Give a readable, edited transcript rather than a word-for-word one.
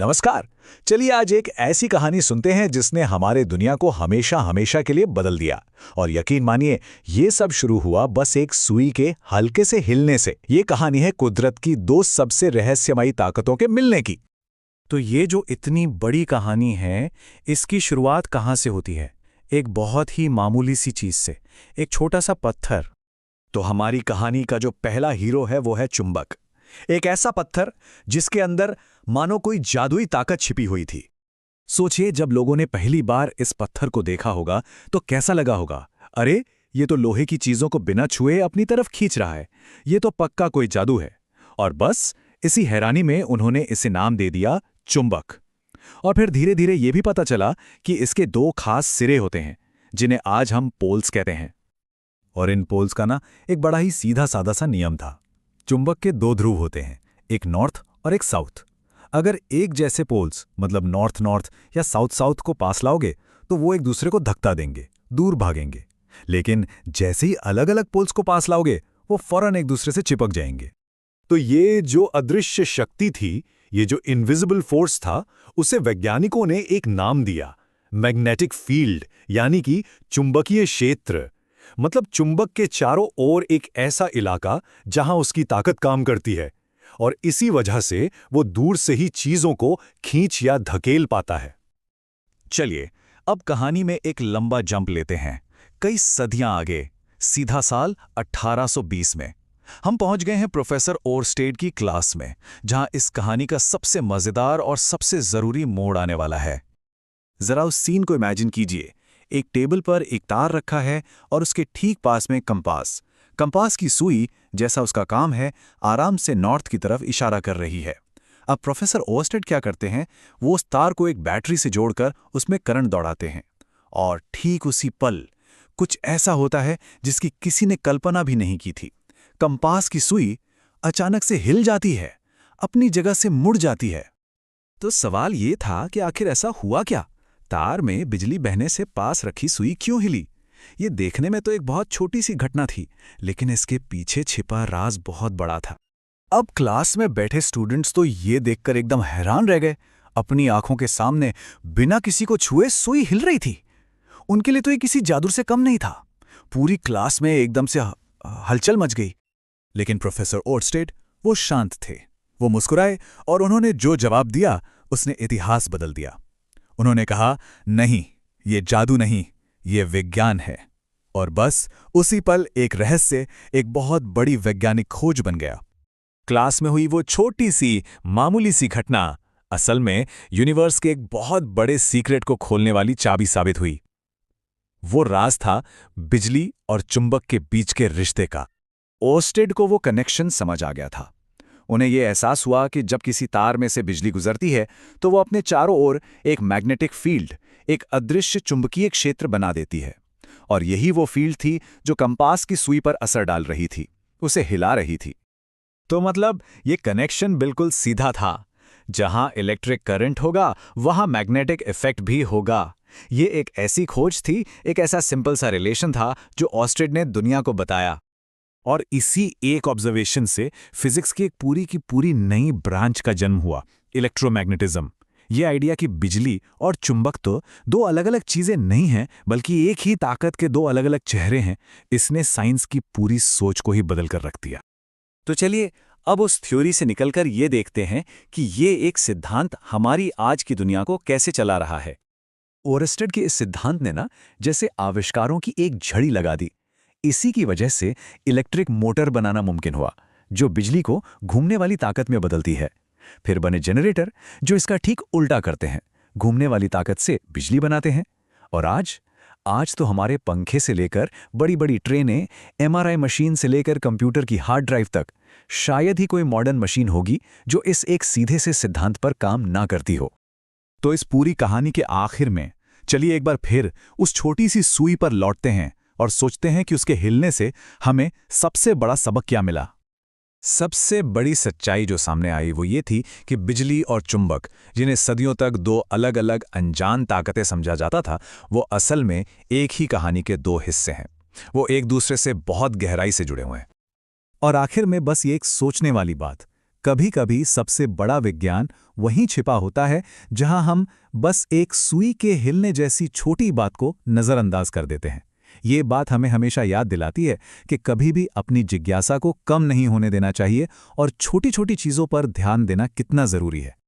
नमस्कार। चलिए आज एक ऐसी कहानी सुनते हैं जिसने हमारे दुनिया को हमेशा हमेशा के लिए बदल दिया। और यकीन मानिए, ये सब शुरू हुआ बस एक सुई के हल्के से हिलने से। ये कहानी है कुदरत की दो सबसे रहस्यमयी ताकतों के मिलने की। तो ये जो इतनी बड़ी कहानी है, इसकी शुरुआत कहाँ से होती है? एक बहुत ही मामूली सी चीज से, एक छोटा सा पत्थर। तो हमारी कहानी का जो पहला हीरो है वो है चुंबक। एक ऐसा पत्थर जिसके अंदर मानो कोई जादुई ताकत छिपी हुई थी। सोचिए, जब लोगों ने पहली बार इस पत्थर को देखा होगा तो कैसा लगा होगा। अरे, ये तो लोहे की चीजों को बिना छुए अपनी तरफ खींच रहा है। ये तो पक्का कोई जादू है। और बस इसी हैरानी में उन्होंने इसे नाम दे दिया चुंबक। और फिर धीरे धीरे ये भी पता चला कि इसके दो खास सिरे होते हैं जिन्हें आज हम पोल्स कहते हैं। और इन पोल्स का एक बड़ा ही सीधा सादा सा नियम था। चुंबक के दो ध्रुव होते हैं, एक नॉर्थ और एक साउथ। अगर एक जैसे पोल्स मतलब नॉर्थ नॉर्थ या साउथ साउथ को पास लाओगे तो वो एक दूसरे को धक्का देंगे, दूर भागेंगे। लेकिन जैसे ही अलग अलग पोल्स को पास लाओगे वो फौरन एक दूसरे से चिपक जाएंगे। तो ये जो अदृश्य शक्ति थी, ये जो इनविजिबल फोर्स था, उसे वैज्ञानिकों ने एक नाम दिया, मैग्नेटिक फील्ड, यानी कि चुंबकीय क्षेत्र। मतलब चुंबक के चारों ओर एक ऐसा इलाका जहां उसकी ताकत काम करती है, और इसी वजह से वो दूर से ही चीजों को खींच या धकेल पाता है। चलिए अब कहानी में एक लंबा जंप लेते हैं, कई सदियां आगे, सीधा साल 1820 में। हम पहुंच गए हैं प्रोफेसर ओरस्टेड की क्लास में, जहां इस कहानी का सबसे मजेदार और सबसे जरूरी मोड़ आने वाला है। जरा उस सीन को इमेजिन कीजिए। एक टेबल पर एक तार रखा है और उसके ठीक पास में कंपास। कंपास की सुई, जैसा उसका काम है, आराम से नॉर्थ की तरफ इशारा कर रही है। अब प्रोफेसर ओरस्टेड क्या करते हैं, वो उस तार को एक बैटरी से जोड़कर उसमें करंट दौड़ाते हैं। और ठीक उसी पल कुछ ऐसा होता है जिसकी किसी ने कल्पना भी नहीं की थी। कंपास की सुई अचानक से हिल जाती है, अपनी जगह से मुड़ जाती है। तो सवाल ये था कि आखिर ऐसा हुआ क्या? तार में बिजली बहने से पास रखी सुई क्यों हिली? ये देखने में तो एक बहुत छोटी सी घटना थी, लेकिन इसके पीछे छिपा राज बहुत बड़ा था। अब क्लास में बैठे स्टूडेंट्स तो ये देखकर एकदम हैरान रह गए। अपनी आंखों के सामने बिना किसी को छुए सुई हिल रही थी। उनके लिए तो ये किसी जादू से कम नहीं था। पूरी क्लास में एकदम से हलचल मच गई। लेकिन प्रोफेसर ओरस्टेड वो शांत थे। वो मुस्कुराए और उन्होंने जो जवाब दिया उसने इतिहास बदल दिया। उन्होंने कहा, नहीं, ये जादू नहीं, ये विज्ञान है। और बस उसी पल एक रहस्य, एक बहुत बड़ी वैज्ञानिक खोज बन गया। क्लास में हुई वो छोटी सी मामूली सी घटना असल में यूनिवर्स के एक बहुत बड़े सीक्रेट को खोलने वाली चाबी साबित हुई। वो राज था बिजली और चुंबक के बीच के रिश्ते का। ओरस्टेड को वो कनेक्शन समझ आ गया था। उन्हें ये एहसास हुआ कि जब किसी तार में से बिजली गुजरती है तो वो अपने चारों ओर एक मैग्नेटिक फील्ड, एक अदृश्य चुंबकीय क्षेत्र बना देती है। और यही वो फील्ड थी जो कंपास की सुई पर असर डाल रही थी, उसे हिला रही थी। तो मतलब ये कनेक्शन बिल्कुल सीधा था। जहां इलेक्ट्रिक करंट होगा वहां मैग्नेटिक इफेक्ट भी होगा। ये एक ऐसी खोज थी, एक ऐसा सिंपल सा रिलेशन था जो ओरस्टेड ने दुनिया को बताया। और इसी एक ऑब्जर्वेशन से फिजिक्स की एक पूरी की पूरी नई ब्रांच का जन्म हुआ, इलेक्ट्रोमैग्नेटिज्म। ये आइडिया कि बिजली और चुंबक तो दो अलग अलग चीजें नहीं हैं, बल्कि एक ही ताकत के दो अलग अलग चेहरे हैं, इसने साइंस की पूरी सोच को ही बदल कर रख दिया। तो चलिए अब उस थ्योरी से निकलकर ये देखते हैं कि ये एक सिद्धांत हमारी आज की दुनिया को कैसे चला रहा है। ओरस्टेड के इस सिद्धांत ने जैसे आविष्कारों की एक झड़ी लगा दी। इसी की वजह से इलेक्ट्रिक मोटर बनाना मुमकिन हुआ, जो बिजली को घूमने वाली ताकत में बदलती है। फिर बने जनरेटर, जो इसका ठीक उल्टा करते हैं, घूमने वाली ताकत से बिजली बनाते हैं। और आज तो हमारे पंखे से लेकर बड़ी बड़ी ट्रेनें, एमआरआई मशीन से लेकर कंप्यूटर की हार्ड ड्राइव तक, शायद ही कोई मॉडर्न मशीन होगी जो इस एक सीधे से सिद्धांत पर काम ना करती हो। तो इस पूरी कहानी के आखिर में चलिए एक बार फिर उस छोटी सी सुई पर लौटते हैं और सोचते हैं कि उसके हिलने से हमें सबसे बड़ा सबक क्या मिला। सबसे बड़ी सच्चाई जो सामने आई वो ये थी कि बिजली और चुंबक, जिन्हें सदियों तक दो अलग अलग अनजान ताकतें समझा जाता था, वो असल में एक ही कहानी के दो हिस्से हैं। वो एक दूसरे से बहुत गहराई से जुड़े हुए हैं। और आखिर में बस ये एक सोचने वाली बात, कभी-कभी सबसे बड़ा विज्ञान वहीं छिपा होता है जहां हम बस एक सुई के हिलने जैसी छोटी बात को नज़रअंदाज कर देते हैं। ये बात हमें हमेशा याद दिलाती है कि कभी भी अपनी जिज्ञासा को कम नहीं होने देना चाहिए और छोटी-छोटी चीज़ों पर ध्यान देना कितना ज़रूरी है।